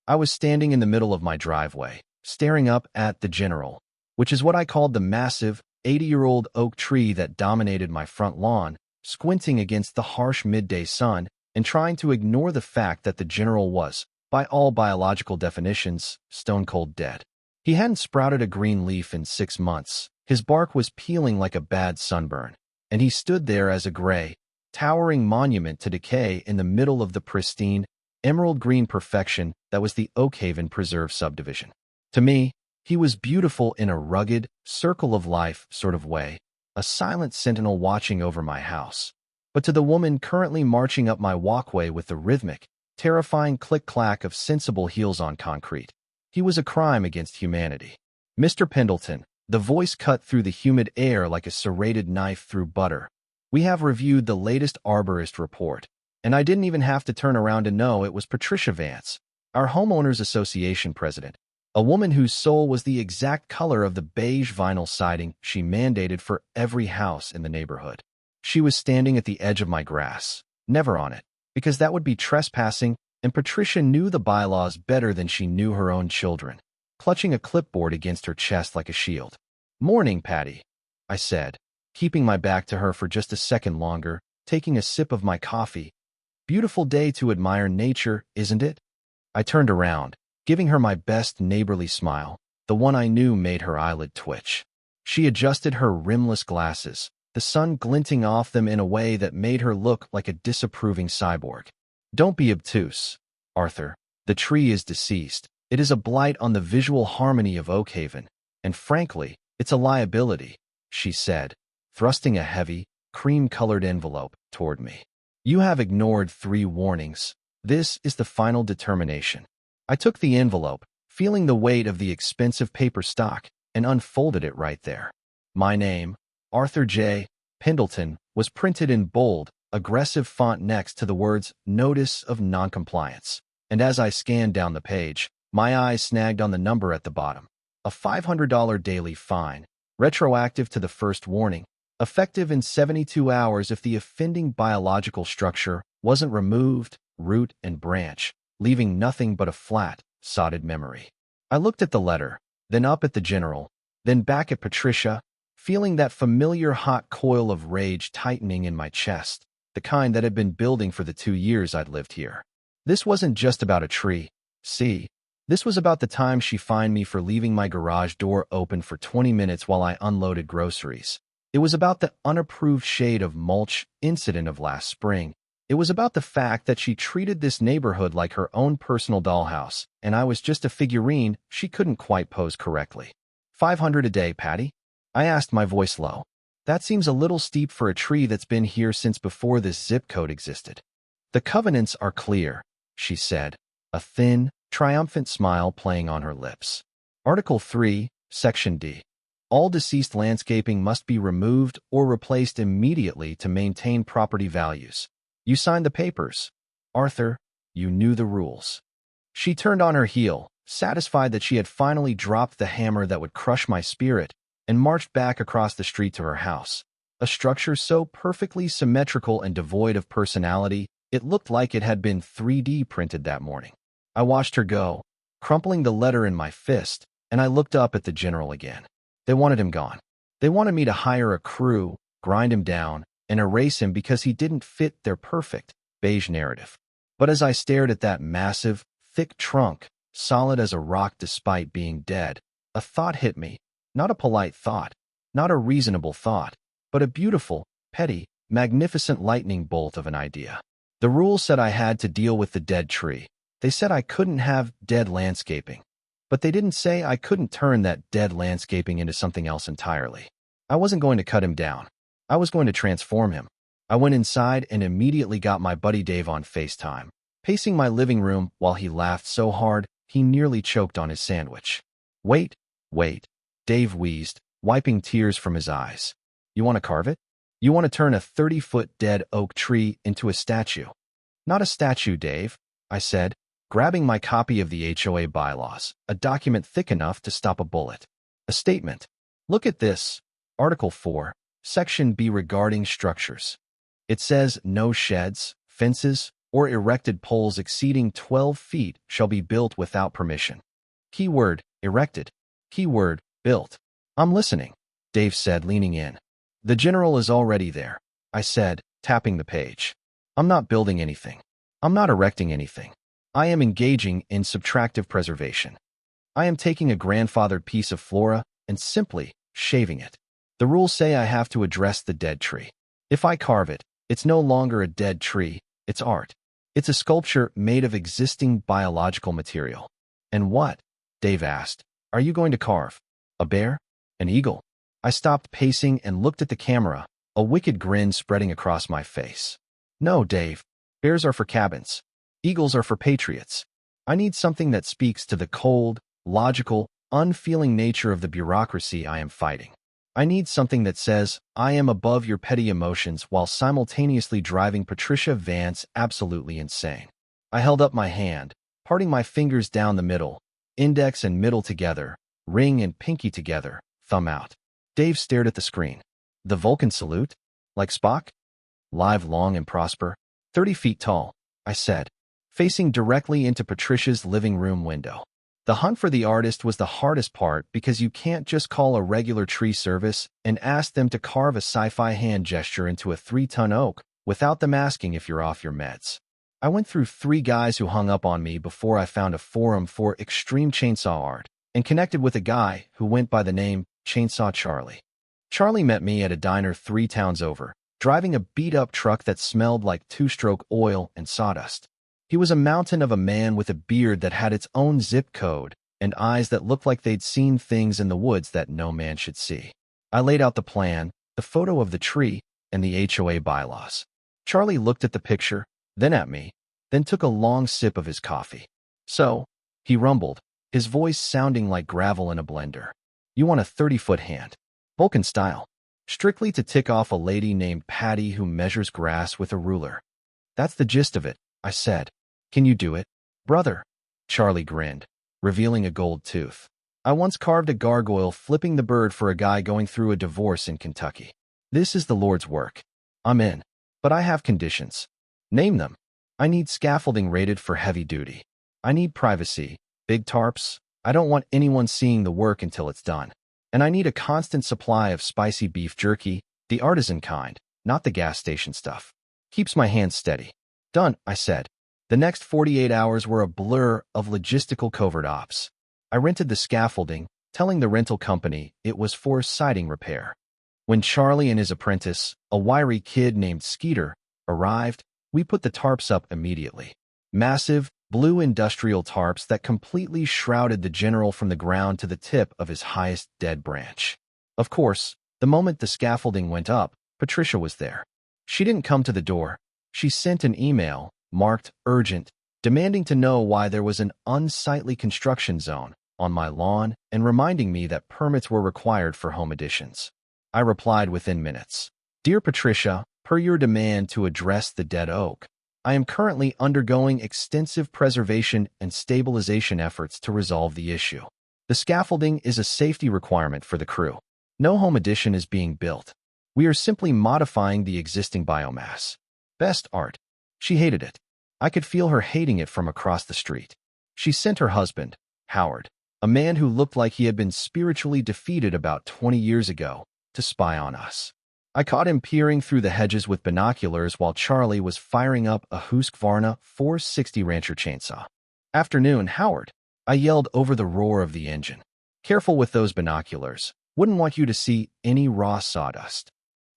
I was standing in the middle of my driveway, staring up at the General, which is what I called the massive, 80-year-old oak tree that dominated my front lawn, squinting against the harsh midday sun and trying to ignore the fact that the General was, by all biological definitions, stone-cold dead. He hadn't sprouted a green leaf in 6 months. His bark was peeling like a bad sunburn, and he stood there as a gray, towering monument to decay in the middle of the pristine, emerald-green perfection that was the Oakhaven Preserve subdivision. To me, he was beautiful in a rugged, circle-of-life sort of way, a silent sentinel watching over my house. But to the woman currently marching up my walkway with the rhythmic, terrifying click-clack of sensible heels on concrete, he was a crime against humanity. Mr. Pendleton, the voice cut through the humid air like a serrated knife through butter. We have reviewed the latest arborist report, and I didn't even have to turn around to know it was Patricia Vance, our Homeowners Association president, a woman whose soul was the exact color of the beige vinyl siding she mandated for every house in the neighborhood. She was standing at the edge of my grass, never on it, because that would be trespassing, and Patricia knew the bylaws better than she knew her own children, clutching a clipboard against her chest like a shield. "Morning, Patty," I said, keeping my back to her for just a second longer, taking a sip of my coffee. "Beautiful day to admire nature, isn't it?" I turned around, giving her my best neighborly smile, the one I knew made her eyelid twitch. She adjusted her rimless glasses, the sun glinting off them in a way that made her look like a disapproving cyborg. "Don't be obtuse, Arthur. The tree is deceased. It is a blight on the visual harmony of Oakhaven, and frankly, it's a liability," she said, thrusting a heavy, cream-colored envelope toward me. "You have ignored 3 warnings. This is the final determination." I took the envelope, feeling the weight of the expensive paper stock, and unfolded it right there. My name, Arthur J. Pendleton, was printed in bold, aggressive font next to the words "Notice of Noncompliance." And as I scanned down the page, my eyes snagged on the number at the bottom. A $500 daily fine, retroactive to the first warning, effective in 72 hours if the offending biological structure wasn't removed, root and branch, leaving nothing but a flat, sodded memory. I looked at the letter, then up at the General, then back at Patricia, feeling that familiar hot coil of rage tightening in my chest, the kind that had been building for the 2 years I'd lived here. This wasn't just about a tree. See, this was about the time she fined me for leaving my garage door open for 20 minutes while I unloaded groceries. It was about the unapproved shade of mulch incident of last spring. It was about the fact that she treated this neighborhood like her own personal dollhouse, and I was just a figurine she couldn't quite pose correctly. "500 a day, Patty?" I asked, my voice low. "That seems a little steep for a tree that's been here since before this zip code existed." "The covenants are clear," she said, a thin, triumphant smile playing on her lips. "Article 3, Section D. All deceased landscaping must be removed or replaced immediately to maintain property values. You signed the papers. Arthur, you knew the rules." She turned on her heel, satisfied that she had finally dropped the hammer that would crush my spirit, and marched back across the street to her house, a structure so perfectly symmetrical and devoid of personality it looked like it had been 3D printed that morning. I watched her go, crumpling the letter in my fist, and I looked up at the General again. They wanted him gone. They wanted me to hire a crew, grind him down, and erase him because he didn't fit their perfect, beige narrative. But as I stared at that massive, thick trunk, solid as a rock despite being dead, a thought hit me. Not a polite thought, not a reasonable thought, but a beautiful, petty, magnificent lightning bolt of an idea. The rules said I had to deal with the dead tree. They said I couldn't have dead landscaping. But they didn't say I couldn't turn that dead landscaping into something else entirely. I wasn't going to cut him down. I was going to transform him. I went inside and immediately got my buddy Dave on FaceTime, pacing my living room while he laughed so hard he nearly choked on his sandwich. Wait. Dave wheezed, wiping tears from his eyes. "You want to carve it? You want to turn a 30-foot dead oak tree into a statue?" "Not a statue, Dave," I said, grabbing my copy of the HOA bylaws, a document thick enough to stop a bullet. "A statement. Look at this. Article 4, Section B regarding structures. It says no sheds, fences, or erected poles exceeding 12 feet shall be built without permission. Keyword, erected. Keyword, built. I'm listening, Dave said, leaning in. The general is already there, I said, tapping the page. I'm not building anything. I'm not erecting anything. I am engaging in subtractive preservation. I am taking a grandfathered piece of flora and simply shaving it. The rules say I have to address the dead tree. If I carve it, it's no longer a dead tree, it's art. It's a sculpture made of existing biological material. And what? Dave asked. Are you going to carve? A bear? An eagle? I stopped pacing and looked at the camera, a wicked grin spreading across my face. No, Dave. Bears are for cabins. Eagles are for patriots. I need something that speaks to the cold, logical, unfeeling nature of the bureaucracy I am fighting. I need something that says, I am above your petty emotions while simultaneously driving Patricia Vance absolutely insane. I held up my hand, parting my fingers down the middle, index and middle together, ring and pinky together, thumb out. Dave stared at the screen. The Vulcan salute? Like Spock? Live long and prosper. 30 feet tall, I said, facing directly into Patricia's living room window. The hunt for the artist was the hardest part because you can't just call a regular tree service and ask them to carve a sci-fi hand gesture into a 3-ton oak without them asking if you're off your meds. I went through 3 guys who hung up on me before I found a forum for extreme chainsaw art and connected with a guy who went by the name Chainsaw Charlie. Charlie met me at a diner 3 towns over, driving a beat-up truck that smelled like 2-stroke oil and sawdust. He was a mountain of a man with a beard that had its own zip code and eyes that looked like they'd seen things in the woods that no man should see. I laid out the plan, the photo of the tree, and the HOA bylaws. Charlie looked at the picture, then at me, then took a long sip of his coffee. So, he rumbled, his voice sounding like gravel in a blender. You want a 30-foot hand. Vulcan style. Strictly to tick off a lady named Patty who measures grass with a ruler. That's the gist of it, I said. Can you do it, brother? Charlie grinned, revealing a gold tooth. I once carved a gargoyle flipping the bird for a guy going through a divorce in Kentucky. This is the Lord's work. I'm in. But I have conditions. Name them. I need scaffolding rated for heavy duty. I need privacy. Big tarps. I don't want anyone seeing the work until it's done. And I need a constant supply of spicy beef jerky, the artisan kind, not the gas station stuff. Keeps my hands steady. Done, I said. The next 48 hours were a blur of logistical covert ops. I rented the scaffolding, telling the rental company it was for siding repair. When Charlie and his apprentice, a wiry kid named Skeeter, arrived, we put the tarps up immediately. Massive, blue industrial tarps that completely shrouded the general from the ground to the tip of his highest dead branch. Of course, the moment the scaffolding went up, Patricia was there. She didn't come to the door. She sent an email, marked urgent, demanding to know why there was an unsightly construction zone on my lawn and reminding me that permits were required for home additions. I replied within minutes. Dear Patricia, per your demand to address the dead oak, I am currently undergoing extensive preservation and stabilization efforts to resolve the issue. The scaffolding is a safety requirement for the crew. No home addition is being built. We are simply modifying the existing biomass. Best art. She hated it. I could feel her hating it from across the street. She sent her husband, Howard, a man who looked like he had been spiritually defeated about 20 years ago, to spy on us. I caught him peering through the hedges with binoculars while Charlie was firing up a Husqvarna 460 Rancher chainsaw. Afternoon, Howard, I yelled over the roar of the engine. Careful with those binoculars. Wouldn't want you to see any raw sawdust.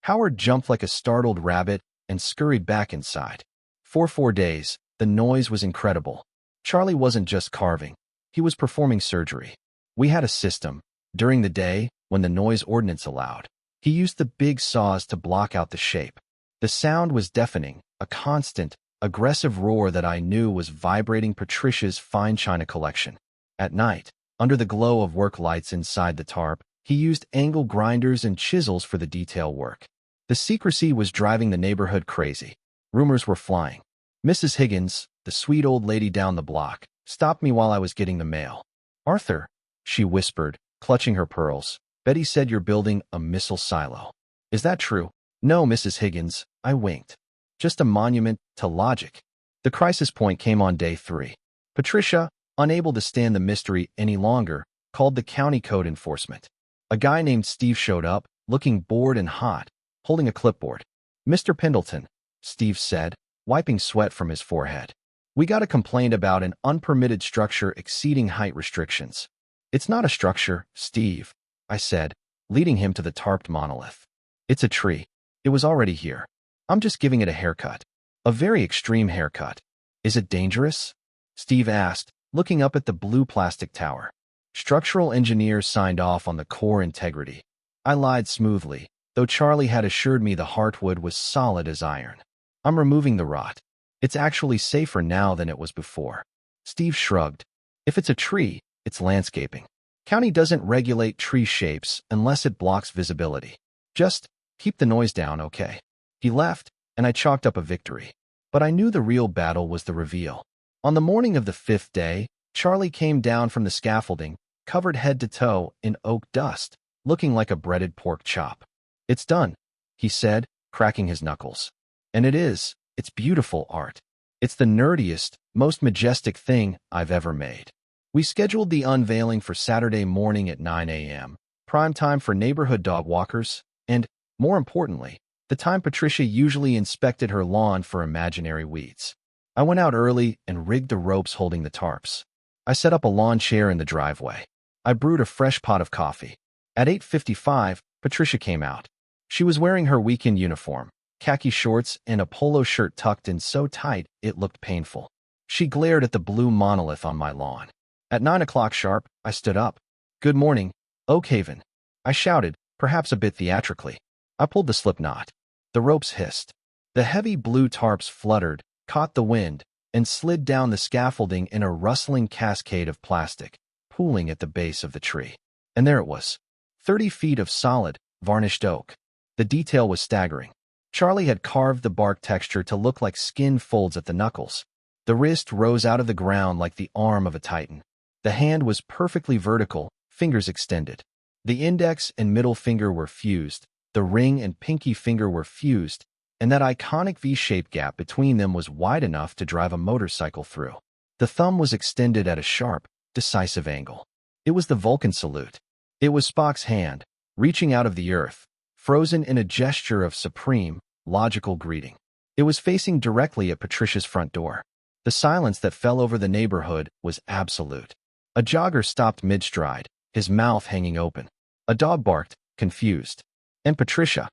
Howard jumped like a startled rabbit and scurried back inside. For 4 days, the noise was incredible. Charlie wasn't just carving. He was performing surgery. We had a system. During the day, when the noise ordinance allowed, he used the big saws to block out the shape. The sound was deafening, a constant, aggressive roar that I knew was vibrating Patricia's fine china collection. At night, under the glow of work lights inside the tarp, he used angle grinders and chisels for the detail work. The secrecy was driving the neighborhood crazy. Rumors were flying. Mrs. Higgins, the sweet old lady down the block, stopped me while I was getting the mail. Arthur, she whispered, clutching her pearls. Betty said you're building a missile silo. Is that true? No, Mrs. Higgins, I winked. Just a monument to logic. The crisis point came on day 3. Patricia, unable to stand the mystery any longer, called the county code enforcement. A guy named Steve showed up, looking bored and hot, holding a clipboard. "Mr. Pendleton," Steve said, wiping sweat from his forehead. "We got a complaint about an unpermitted structure exceeding height restrictions." "It's not a structure, Steve," I said, leading him to the tarped monolith. "It's a tree. It was already here. I'm just giving it a haircut. A very extreme haircut." "Is it dangerous?" Steve asked, looking up at the blue plastic tower. "Structural engineers signed off on the core integrity." I lied smoothly, though Charlie had assured me the heartwood was solid as iron. "I'm removing the rot. It's actually safer now than it was before." Steve shrugged. "If it's a tree, it's landscaping. County doesn't regulate tree shapes unless it blocks visibility. Just keep the noise down, okay?" He left, and I chalked up a victory. But I knew the real battle was the reveal. On the morning of the 5th day, Charlie came down from the scaffolding, covered head to toe in oak dust, looking like a breaded pork chop. "It's done," he said, cracking his knuckles. "And it is. It's beautiful art. It's the nerdiest, most majestic thing I've ever made." We scheduled the unveiling for Saturday morning at 9 a.m., prime time for neighborhood dog walkers, and, more importantly, the time Patricia usually inspected her lawn for imaginary weeds. I went out early and rigged the ropes holding the tarps. I set up a lawn chair in the driveway. I brewed a fresh pot of coffee. At 8:55, Patricia came out. She was wearing her weekend uniform, khaki shorts and a polo shirt tucked in so tight it looked painful. She glared at the blue monolith on my lawn. At 9 o'clock sharp, I stood up. "Good morning, Oakhaven," I shouted, perhaps a bit theatrically. I pulled the slip knot. The ropes hissed. The heavy blue tarps fluttered, caught the wind, and slid down the scaffolding in a rustling cascade of plastic, pooling at the base of the tree. And there it was, 30 feet of solid, varnished oak. The detail was staggering. Charlie had carved the bark texture to look like skin folds at the knuckles. The wrist rose out of the ground like the arm of a titan. The hand was perfectly vertical, fingers extended. The index and middle finger were fused, the ring and pinky finger were fused, and that iconic V-shaped gap between them was wide enough to drive a motorcycle through. The thumb was extended at a sharp, decisive angle. It was the Vulcan salute. It was Spock's hand, reaching out of the earth, frozen in a gesture of supreme, logical greeting. It was facing directly at Patricia's front door. The silence that fell over the neighborhood was absolute. A jogger stopped mid-stride, his mouth hanging open. A dog barked, confused. And Patricia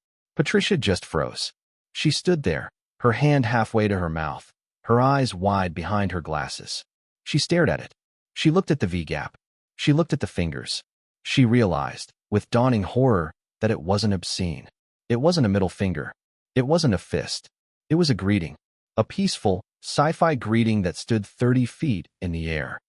just froze. She stood there, her hand halfway to her mouth, her eyes wide behind her glasses. She stared at it. She looked at the V-gap. She looked at the fingers. She realized, with dawning horror, that it wasn't obscene. It wasn't a middle finger. It wasn't a fist. It was a greeting. A peaceful, sci-fi greeting that stood 30 feet in the air.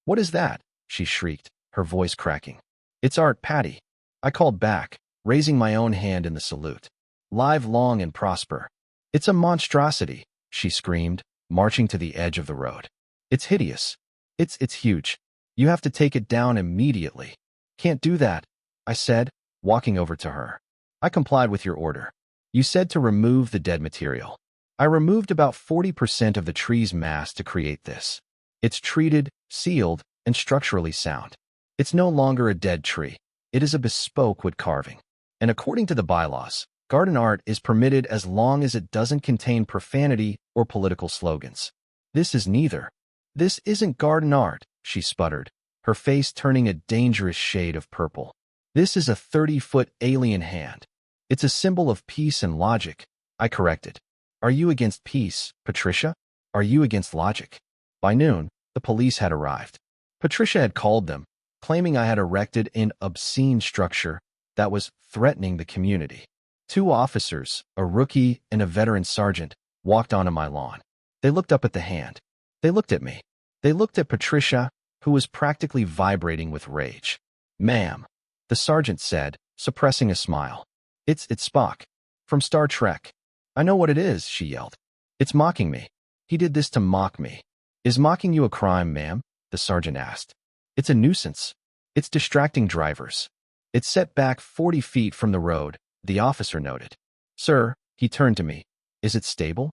What is that?" she shrieked, her voice cracking. "It's art, Patty," I called back, raising my own hand in the salute. "Live long and prosper." "It's a monstrosity," she screamed, marching to the edge of the road. "It's hideous. It's huge. You have to take it down immediately." "Can't do that," I said, walking over to her. "I complied with your order. You said to remove the dead material. I removed about 40% of the tree's mass to create this. It's treated, sealed, and structurally sound. It's no longer a dead tree. It is a bespoke wood carving. And according to the bylaws, garden art is permitted as long as it doesn't contain profanity or political slogans. This is neither. This isn't garden art," she sputtered, her face turning a dangerous shade of purple. "This is a 30-foot alien hand. It's a symbol of peace and logic," I corrected. "Are you against peace, Patricia? Are you against logic?" By noon, the police had arrived. Patricia had called them, claiming I had erected an obscene structure that was threatening the community. 2 officers, a rookie and a veteran sergeant, walked onto my lawn. They looked up at the hand. They looked at me. They looked at Patricia, who was practically vibrating with rage. "Ma'am," the sergeant said, suppressing a smile. It's Spock. From Star Trek." "I know what it is," she yelled. "It's mocking me. He did this to mock me." "Is mocking you a crime, ma'am?" the sergeant asked. "It's a nuisance. It's distracting drivers." "It's set back 40 feet from the road," the officer noted. "Sir," he turned to me, "is it stable?"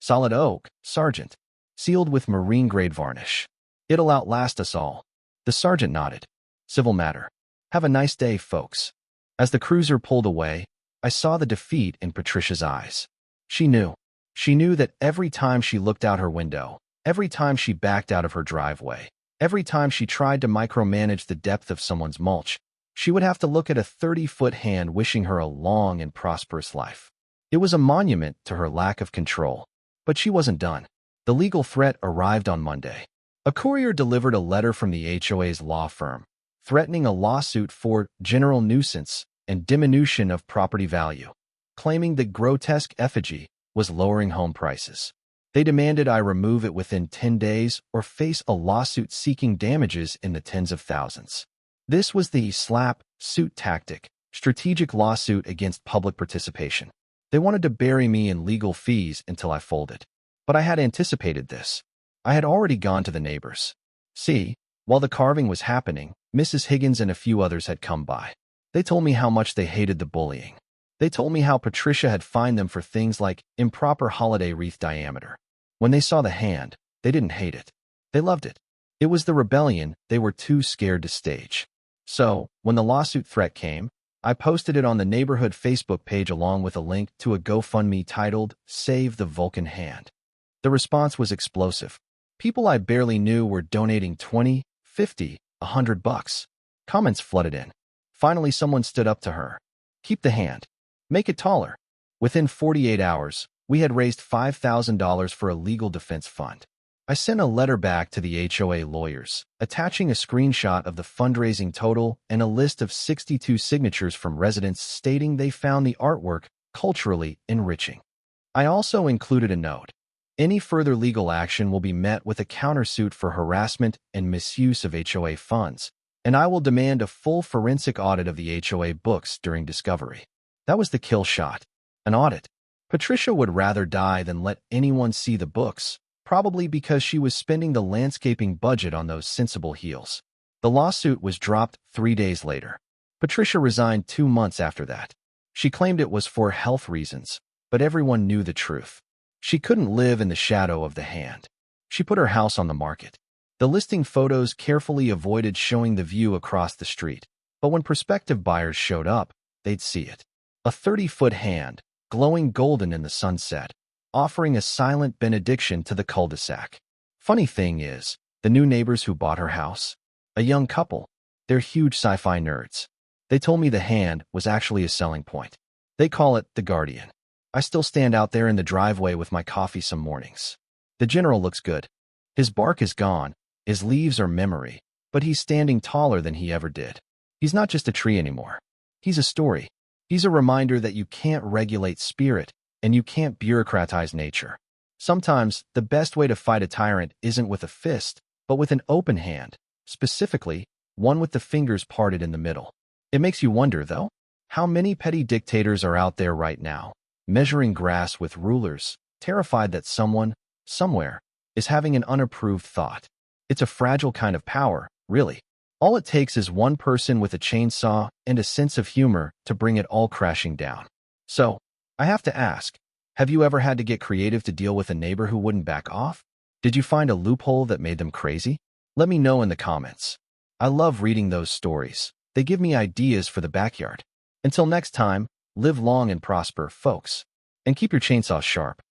Solid oak, Sergeant. Sealed with marine-grade varnish. It'll outlast us all. The sergeant nodded. Civil matter. Have a nice day, folks. As the cruiser pulled away, I saw the defeat in Patricia's eyes. She knew. She knew that every time she looked out her window, every time she backed out of her driveway, every time she tried to micromanage the depth of someone's mulch, she would have to look at a 30-foot hand wishing her a long and prosperous life. It was a monument to her lack of control. But she wasn't done. The legal threat arrived on Monday. A courier delivered a letter from the HOA's law firm, threatening a lawsuit for general nuisance and diminution of property value, claiming the grotesque effigy was lowering home prices. They demanded I remove it within 10 days or face a lawsuit seeking damages in the tens of thousands. This was the slap suit tactic, strategic lawsuit against public participation. They wanted to bury me in legal fees until I folded. But I had anticipated this. I had already gone to the neighbors. See, while the carving was happening, Mrs. Higgins and a few others had come by. They told me how much they hated the bullying. They told me how Patricia had fined them for things like improper holiday wreath diameter. When they saw the hand, they didn't hate it. They loved it. It was the rebellion they were too scared to stage. So, when the lawsuit threat came, I posted it on the neighborhood Facebook page along with a link to a GoFundMe titled, Save the Vulcan Hand. The response was explosive. People I barely knew were donating 20, 50, $100. Comments flooded in. Finally, someone stood up to her. Keep the hand. Make it taller. Within 48 hours, we had raised $5,000 for a legal defense fund. I sent a letter back to the HOA lawyers, attaching a screenshot of the fundraising total and a list of 62 signatures from residents stating they found the artwork culturally enriching. I also included a note. Any further legal action will be met with a countersuit for harassment and misuse of HOA funds, and I will demand a full forensic audit of the HOA books during discovery. That was the kill shot. An audit. Patricia would rather die than let anyone see the books, probably because she was spending the landscaping budget on those sensible heels. The lawsuit was dropped 3 days later. Patricia resigned 2 months after that. She claimed it was for health reasons, but everyone knew the truth. She couldn't live in the shadow of the hand. She put her house on the market. The listing photos carefully avoided showing the view across the street, but when prospective buyers showed up, they'd see it. A 30-foot hand, glowing golden in the sunset, offering a silent benediction to the cul-de-sac. Funny thing is, the new neighbors who bought her house, a young couple, they're huge sci-fi nerds. They told me the hand was actually a selling point. They call it the Guardian. I still stand out there in the driveway with my coffee some mornings. The general looks good. His bark is gone, his leaves are memory, but he's standing taller than he ever did. He's not just a tree anymore. He's a story. He's a reminder that you can't regulate spirit, and you can't bureaucratize nature. Sometimes, the best way to fight a tyrant isn't with a fist, but with an open hand, specifically, one with the fingers parted in the middle. It makes you wonder, though, how many petty dictators are out there right now, measuring grass with rulers, terrified that someone, somewhere, is having an unapproved thought. It's a fragile kind of power, really. All it takes is one person with a chainsaw and a sense of humor to bring it all crashing down. So, I have to ask, have you ever had to get creative to deal with a neighbor who wouldn't back off? Did you find a loophole that made them crazy? Let me know in the comments. I love reading those stories. They give me ideas for the backyard. Until next time, live long and prosper, folks. And keep your chainsaws sharp.